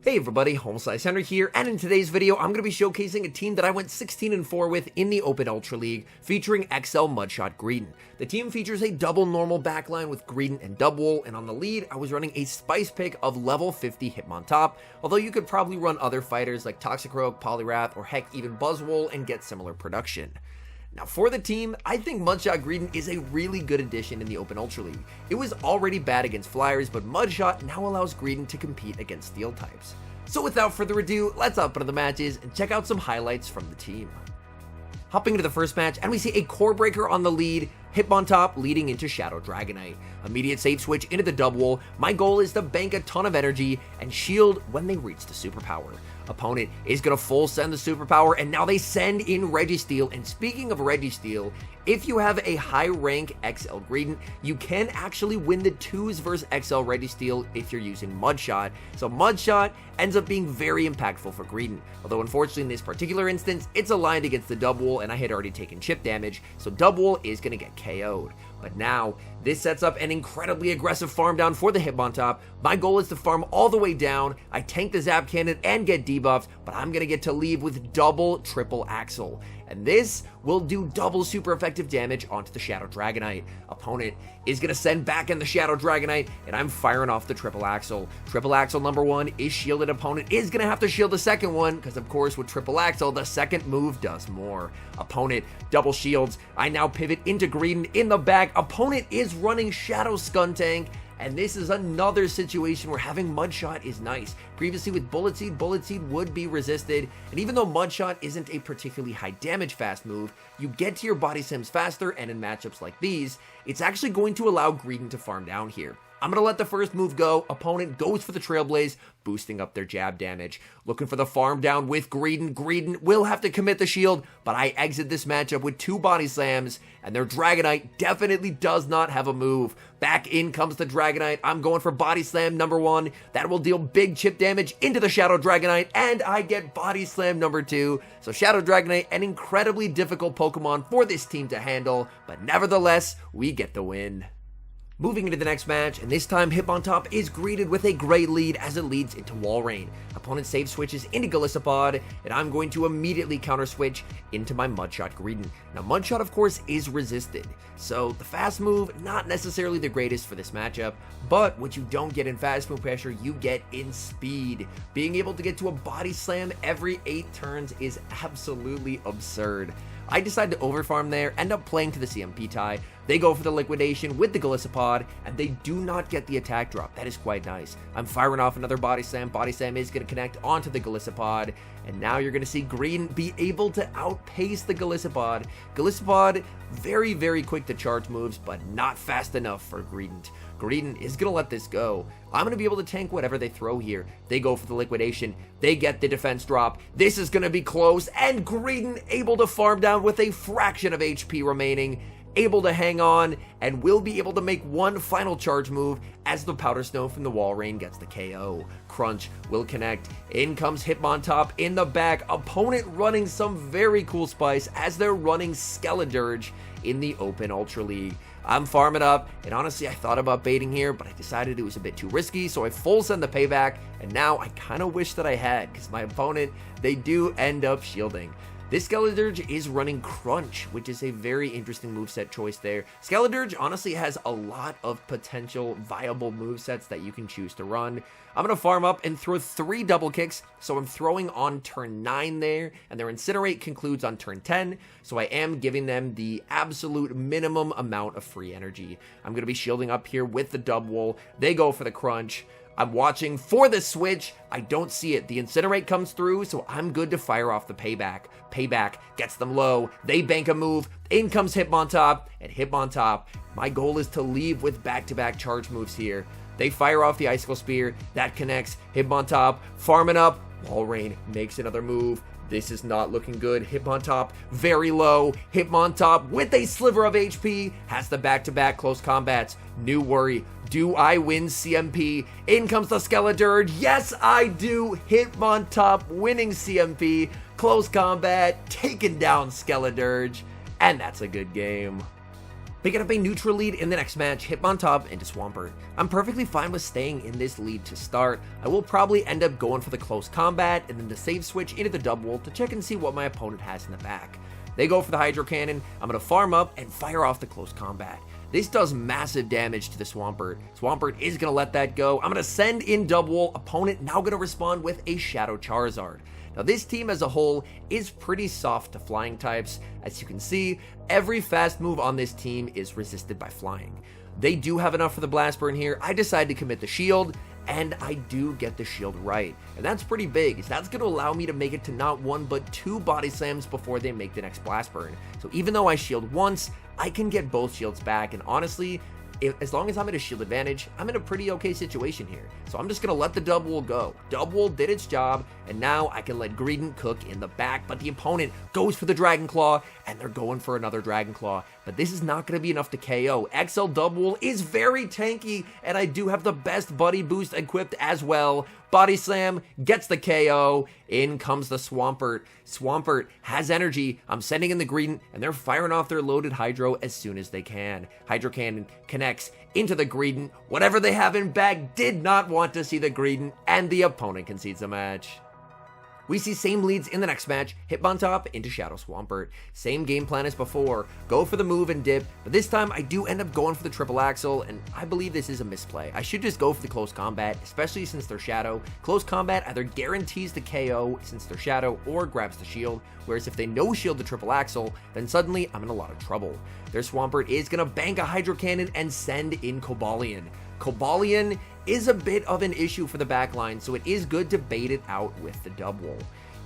Hey everybody, HomeSliceHenry here, and in today's video, I'm going to be showcasing a team that I went 16-4 with in the Open Ultra League, featuring XL Mudshot Greedent. The team features a double normal backline with Greedent and Dubwool, and on the lead, I was running a spice pick of level 50 Hitmontop, although you could probably run other fighters like Toxicroak, Poliwrath, or heck, even Buzzwole and get similar production. Now for the team, I think Mudshot Greedent is a really good addition in the Open Ultra League. It was already bad against Flyers, but Mudshot now allows Greedent to compete against Steel types. So without further ado, let's hop into the matches and check out some highlights from the team. Hopping into the first match, and we see a Core Breaker on the lead, Hitmontop leading into Shadow Dragonite. Immediate safe switch into the Dubwool. My goal is to bank a ton of energy and shield when they reach the superpower. Opponent is going to full send the superpower, and now they send in Registeel. And speaking of Registeel, if you have a high rank XL Greedent, you can actually win the 2s versus XL Registeel if you're using Mudshot. So Mudshot ends up being very impactful for Greedent. Although unfortunately in this particular instance, it's aligned against the Dubwool and I had already taken chip damage, so Dubwool is going to get KO'd. But now, this sets up an incredibly aggressive farm down for the Hitmontop. My goal is to farm all the way down. I tank the Zap Cannon and get debuffed, but I'm going to get to leave with double triple Axle. And this will do double super effective damage onto the Shadow Dragonite. Opponent is going to send back in the Shadow Dragonite, and I'm firing off the triple Axle. Triple Axle number 1 is shielded. Opponent is going to have to shield the second one, because of course with triple Axle, the second move does more. Opponent double shields. I now pivot into Greedent in the back. Opponent is running Shadow Skuntank. And this is another situation where having Mudshot is nice. Previously with Bullet Seed would be resisted. And even though Mudshot isn't a particularly high damage fast move, you get to your body sims faster, and in matchups like these, it's actually going to allow Greedent to farm down here. I'm going to let the first move go. Opponent goes for the Trailblaze, boosting up their jab damage. Looking for the farm down with Greedent. Greedent will have to commit the shield, but I exit this matchup with 2 body slams, and their Dragonite definitely does not have a move. Back in comes the Dragonite. I'm going for body slam number 1. That will deal big chip damage into the Shadow Dragonite, and I get body slam number 2. So Shadow Dragonite, an incredibly difficult Pokemon for this team to handle, but nevertheless, we get the win. Moving into the next match, and this time Hitmontop is greeted with a great lead as it leads into Walrein. Opponent save switches into Golisopod, and I'm going to immediately counter switch into my Mudshot Greedent. Now Mudshot of course is resisted, so the fast move not necessarily the greatest for this matchup, but what you don't get in fast move pressure, you get in speed. Being able to get to a body slam every 8 turns is absolutely absurd. I decide to overfarm there, end up playing to the CMP tie. They go for the liquidation with the Golisopod, and they do not get the attack drop. That is quite nice. I'm firing off another body slam. Body slam is going to connect onto the Golisopod, and now you're going to see Greedent be able to outpace the Golisopod. Golisopod, very, very quick to charge moves, but not fast enough for Greedent. Greedent is going to let this go. I'm going to be able to tank whatever they throw here. They go for the liquidation. They get the defense drop. This is going to be close, and Greedent able to farm down with a fraction of HP remaining, able to hang on, and will be able to make one final charge move as the Powder Snow from the Walrein gets the KO. Crunch will connect. In comes Hitmontop in the back. Opponent running some very cool spice as they're running Skeledirge in the Open Ultra League. I'm farming up, and honestly I thought about baiting here, but I decided it was a bit too risky, so I full send the payback, and now I kind of wish that I had, because my opponent, they do end up shielding. This Skeledirge is running Crunch, which is a very interesting moveset choice there. Skeledirge honestly has a lot of potential viable movesets that you can choose to run. I'm going to farm up and throw 3 double kicks, so I'm throwing on turn 9 there, and their Incinerate concludes on turn 10, so I am giving them the absolute minimum amount of free energy. I'm going to be shielding up here with the Dubwool. They go for the Crunch. I'm watching for the switch. I don't see it. The Incinerate comes through, so I'm good to fire off the Payback. Payback gets them low. They bank a move. In comes Hitmontop, and Hitmontop, my goal is to leave with back-to-back charge moves here. They fire off the Icicle Spear. That connects. Hitmontop farming up. Walrein makes another move. This is not looking good. Hitmontop very low. Hitmontop with a sliver of HP has the back-to-back close combats. New worry. Do I win CMP? In comes the Skeledirge. Yes, I do. Hitmontop winning CMP. Close combat, taking down Skeledirge, and that's a good game. Picking up a neutral lead in the next match, Hitmontop into Swampert. I'm perfectly fine with staying in this lead to start. I will probably end up going for the close combat and then the save switch into the double to check and see what my opponent has in the back. They go for the Hydro Cannon, I'm going to farm up and fire off the close combat. This does massive damage to the Swampert. Swampert is going to let that go. I'm going to send in double. Opponent now going to respond with a Shadow Charizard. Now this team as a whole is pretty soft to flying types. As you can see, every fast move on this team is resisted by flying. They do have enough for the Blast Burn here. I decided to commit the shield, and I do get the shield right. And that's pretty big, as that's going to allow me to make it to not one but two body slams before they make the next Blast Burn. So even though I shield once, I can get both shields back, and honestly, as long as I'm at a shield advantage, I'm in a pretty okay situation here. So I'm just going to let the double go. Double did its job, and now I can let Greedent cook in the back, but the opponent goes for the Dragon Claw, and they're going for another Dragon Claw. But this is not going to be enough to KO. XL Double is very tanky, and I do have the best buddy boost equipped as well. Body Slam gets the KO. In comes the Swampert. Swampert has energy. I'm sending in the Greedent, and they're firing off their loaded Hydro as soon as they can. Hydro Cannon connects into the Greedent. Whatever they have in bag did not want to see the Greedent, and the opponent concedes the match. We see same leads in the next match, Hitmontop into Shadow Swampert. Same game plan as before, go for the move and dip, but this time I do end up going for the triple axle, and I believe this is a misplay. I should just go for the close combat, especially since they're Shadow. Close combat either guarantees the KO since they're Shadow or grabs the shield, whereas if they no shield the triple axle, then suddenly I'm in a lot of trouble. Their Swampert is going to bank a Hydro Cannon and send in Cobalion. Cobalion is a bit of an issue for the backline, so it is good to bait it out with the double.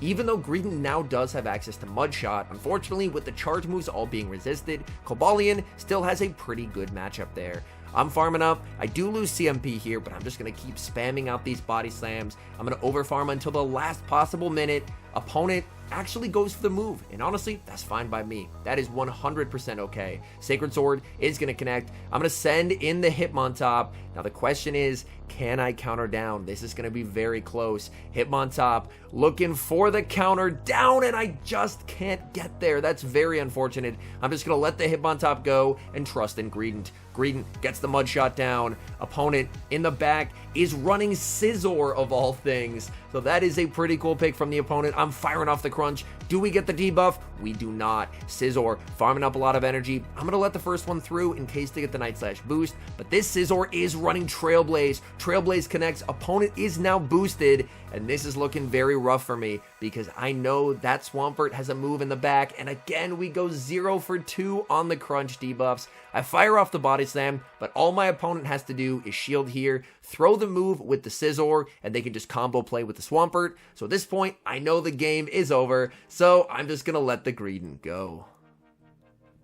Even though Greedent now does have access to Mud Shot, unfortunately with the charge moves all being resisted, Cobalion still has a pretty good matchup there. I'm farming up. I do lose CMP here, but I'm just going to keep spamming out these body slams. I'm going to overfarm until the last possible minute. Opponent actually goes for the move, and honestly, that's fine by me. That is 100% okay. Sacred Sword is going to connect. I'm going to send in the Hitmontop. Now the question is, can I counter down? This is going to be very close. Hitmontop looking for the counter down, and I just can't get there. That's very unfortunate. I'm just going to let the Hitmontop go and trust in Greedent. Greedent gets the Mud Shot down. Opponent in the back is running Scizor of all things. So that is a pretty cool pick from the opponent. I'm firing off the crunch. Do we get the debuff? We do not. Scizor farming up a lot of energy. I'm going to let the first one through in case they get the Night Slash boost. But this Scizor is running Trailblaze. Trailblaze connects. Opponent is now boosted. And this is looking very rough for me because I know that Swampert has a move in the back. And again, we go 0 for 2 on the crunch debuffs. I fire off the Body Slam, but all my opponent has to do is shield here, throw the move with the Scizor, and they can just combo play with the Swampert. So at this point, I know the game is over, so I'm just going to let the Greedent go.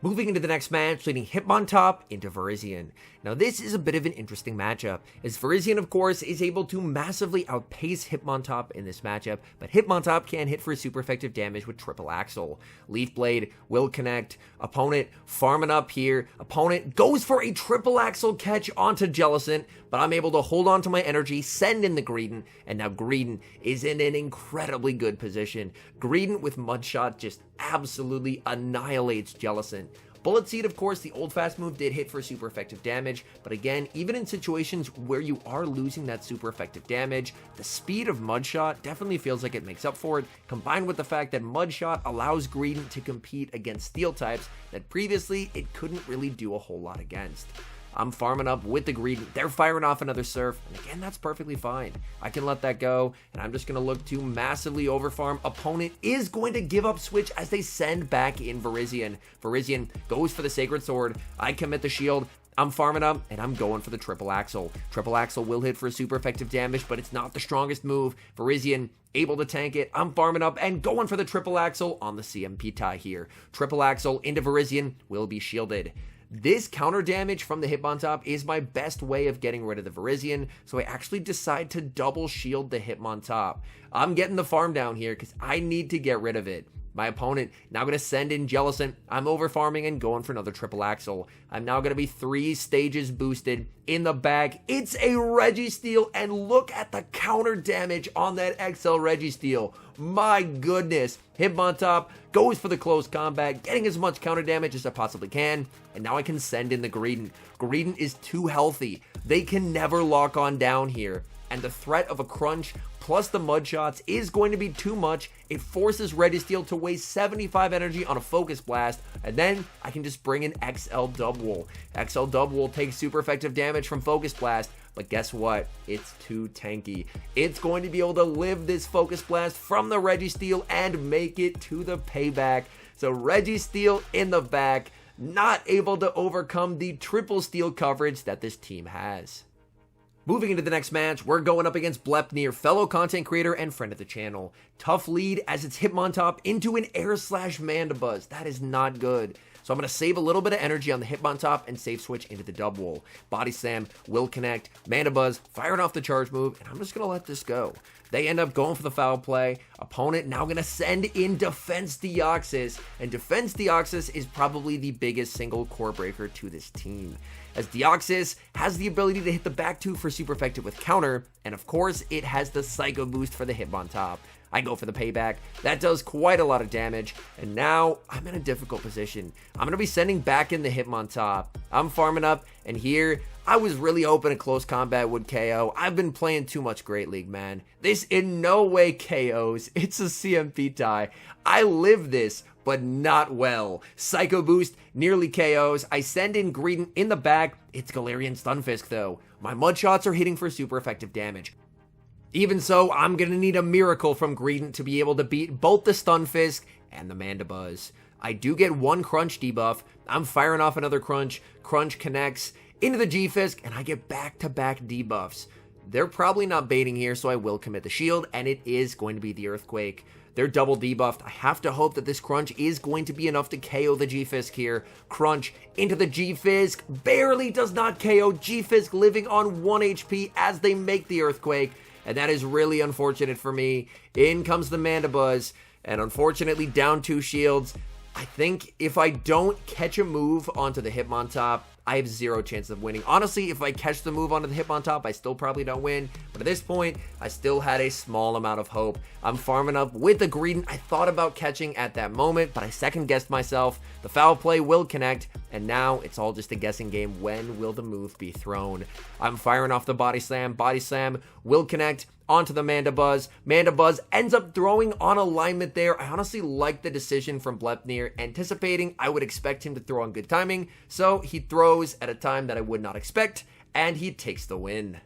Moving into the next match, leading Hitmontop into Virizion. Now this is a bit of an interesting matchup, as Virizion of course is able to massively outpace Hitmontop in this matchup, but Hitmontop can hit for super effective damage with Triple Axle. Leaf Blade will connect, opponent farming up here, opponent goes for a Triple Axle catch onto Jellicent, but I'm able to hold on to my energy, send in the Greedent, and now Greedent is in an incredibly good position. Greedent with Mud Shot just absolutely annihilates Jellicent. Bullet Seed, of course, the old fast move did hit for super effective damage, but again, even in situations where you are losing that super effective damage, the speed of Mud Shot definitely feels like it makes up for it, combined with the fact that Mud Shot allows Greedent to compete against steel types that previously it couldn't really do a whole lot against. I'm farming up with the Greedent. They're firing off another Surf, and again, that's perfectly fine. I can let that go, and I'm just going to look to massively overfarm. Opponent is going to give up Switch as they send back in Virizion. Virizion goes for the Sacred Sword. I commit the shield. I'm farming up, and I'm going for the Triple Axle. Triple Axle will hit for super effective damage, but it's not the strongest move. Virizion able to tank it. I'm farming up and going for the Triple Axle on the CMP tie here. Triple Axle into Virizion will be shielded. This counter damage from the Hitmontop is my best way of getting rid of the Virizion, so I actually decide to double shield the Hitmontop. I'm getting the farm down here because I need to get rid of it. My opponent now going to send in Jellicent. I'm over farming and going for another triple axle. I'm now going to be 3 stages boosted in the back. It's a Registeel, and look at the counter damage on that XL Registeel. My goodness. Hitmontop goes for the close combat, getting as much counter damage as I possibly can, and now I can send in the Greedent. Greedent is too healthy. They can never lock on down here, and the threat of a crunch plus the mud shots is going to be too much. It forces Registeel to waste 75 energy on a Focus Blast, and then I can just bring in XL Dubwool. XL Dubwool takes super effective damage from Focus Blast, but guess what? It's too tanky. It's going to be able to live this Focus Blast from the Registeel and make it to the payback. So Registeel in the back, not able to overcome the triple steal coverage that this team has. Moving into the next match, we're going up against Blepnir, fellow content creator and friend of the channel. Tough lead as it's Hitmontop into an Air/Mandibuzz. That is not good. So I'm going to save a little bit of energy on the Hitmontop and save switch into the Dubwool. Body Slam will connect, Mandibuzz firing off the charge move, and I'm just going to let this go. They end up going for the foul play. Opponent now going to send in Defense Deoxys, and Defense Deoxys is probably the biggest single core breaker to this team, as Deoxys has the ability to hit the back two for super effective with counter, and of course it has the Psycho Boost for the Hitmontop. I go for the payback. That does quite a lot of damage, and now I'm in a difficult position. I'm going to be sending back in the Hitmontop. I'm farming up, and here I was really hoping a close combat would KO. I've been playing too much Great League, man. This in no way KOs. It's a CMP tie. I live this, but not well. Psycho Boost nearly KOs. I send in Greedent in the back. It's Galarian Stunfisk though. My mud shots are hitting for super effective damage. Even so, I'm going to need a miracle from Greedent to be able to beat both the Stunfisk and the Mandibuzz. I do get one Crunch debuff. I'm firing off another Crunch. Crunch connects into the G-Fisk, and I get back-to-back debuffs. They're probably not baiting here, so I will commit the shield, and it is going to be the Earthquake. They're double debuffed. I have to hope that this Crunch is going to be enough to KO the G-Fisk here. Crunch into the G-Fisk. Barely does not KO. G-Fisk living on 1 HP as they make the Earthquake. And that is really unfortunate for me. In comes the Mandibuzz, and unfortunately down 2 shields. I think if I don't catch a move onto the Hitmontop, I have 0 chance of winning. Honestly, if I catch the move onto the Hitmontop, I still probably don't win. But at this point, I still had a small amount of hope. I'm farming up with the Greedent. I thought about catching at that moment, but I second-guessed myself. The foul play will connect, and now it's all just a guessing game. When will the move be thrown? I'm firing off the Body Slam. Body Slam will connect onto the Mandibuzz. Mandibuzz ends up throwing on alignment there. I honestly like the decision from Blepnir, anticipating I would expect him to throw on good timing, so he throws at a time that I would not expect, and he takes the win.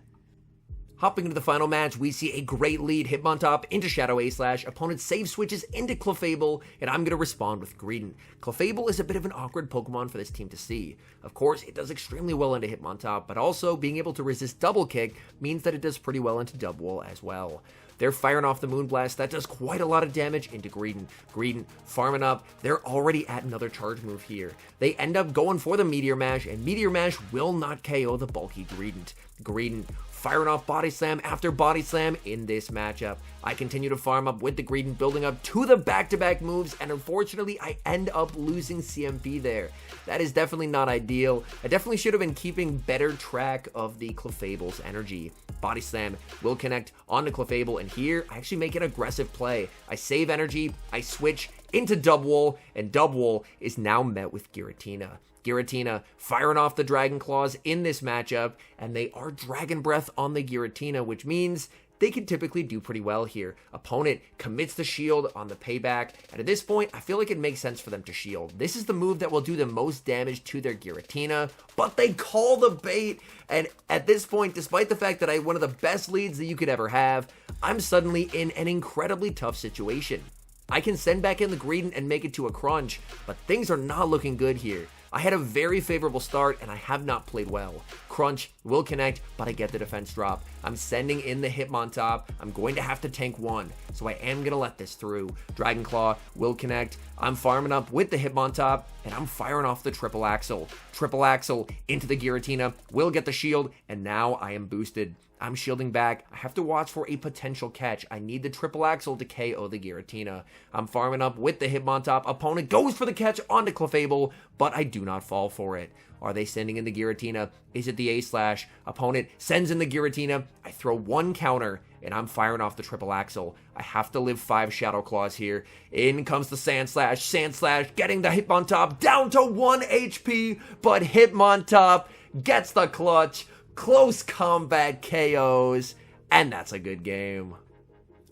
Hopping into the final match, we see a great lead. Hitmontop into Shadow A/. Opponent save switches into Clefable, and I'm going to respond with Greedent. Clefable is a bit of an awkward Pokemon for this team to see. Of course, it does extremely well into Hitmontop, but also being able to resist Double Kick means that it does pretty well into Dubwool as well. They're firing off the Moonblast. That does quite a lot of damage into Greedent. Greedent farming up. They're already at another charge move here. They end up going for the Meteor Mash, and Meteor Mash will not KO the bulky Greedent. Greedent firing off Body Slam after Body Slam in this matchup. I continue to farm up with the Greedent, building up to the back-to-back moves, and unfortunately, I end up losing CMP there. That is definitely not ideal. I definitely should have been keeping better track of the Clefable's energy. Body Slam will connect onto Clefable, and here, I actually make an aggressive play. I save energy, I switch into Dubwool, and Dubwool is now met with Giratina. Giratina firing off the Dragon Claws in this matchup, and they are Dragon Breath on the Giratina, which means they can typically do pretty well here. Opponent commits the shield on the payback, and at this point, I feel like it makes sense for them to shield. This is the move that will do the most damage to their Giratina, but they call the bait, and at this point, despite the fact that I had one of the best leads that you could ever have, I'm suddenly in an incredibly tough situation. I can send back in the Greedent and make it to a Crunch, but things are not looking good here. I had a very favorable start, and I have not played well. Crunch will connect, but I get the defense drop. I'm sending in the Hitmontop. I'm going to have to tank one, so I am going to let this through. Dragon Claw will connect. I'm farming up with the Hitmontop, and I'm firing off the triple axle. Triple axle into the Giratina, will get the shield, and now I am boosted. I'm shielding back. I have to watch for a potential catch. I need the triple axle to KO the Giratina. I'm farming up with the Hitmontop. Opponent goes for the catch onto Clefable, but I do not fall for it. Are they sending in the Giratina? Is it the A-Slash? Opponent sends in the Giratina. I throw one counter, and I'm firing off the triple axle. I have to live 5 Shadow Claws here. In comes the Sandslash. Sandslash getting the Hitmontop down to 1 HP, but Hitmontop gets the clutch. Close combat KOs, and that's a good game.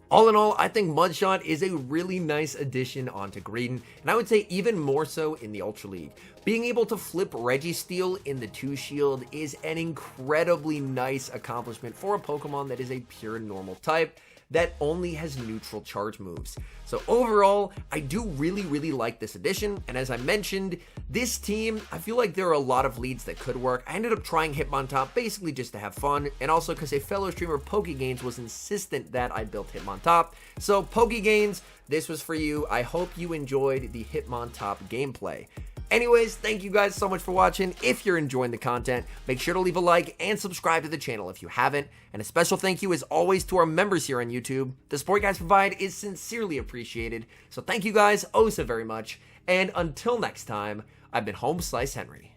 All in all, I think Mudshot is a really nice addition onto Greedent, and I would say even more so in the Ultra League. Being able to flip Registeel in the 2 shield is an incredibly nice accomplishment for a Pokemon that is a pure normal type that only has neutral charge moves. So overall, I do really like this addition, and as I mentioned, this team, I feel like there are a lot of leads that could work. I ended up trying Hitmontop basically just to have fun, and also because a fellow streamer, Pokegains, was insistent that I built Hitmontop. So Pokegains, this was for you. I hope you enjoyed the Hitmontop gameplay. Anyways, thank you guys so much for watching. If you're enjoying the content, make sure to leave a like and subscribe to the channel if you haven't. And a special thank you as always to our members here on YouTube. The support you guys provide is sincerely appreciated. So thank you guys oh so very much. And until next time, I've been HomeSliceHenry.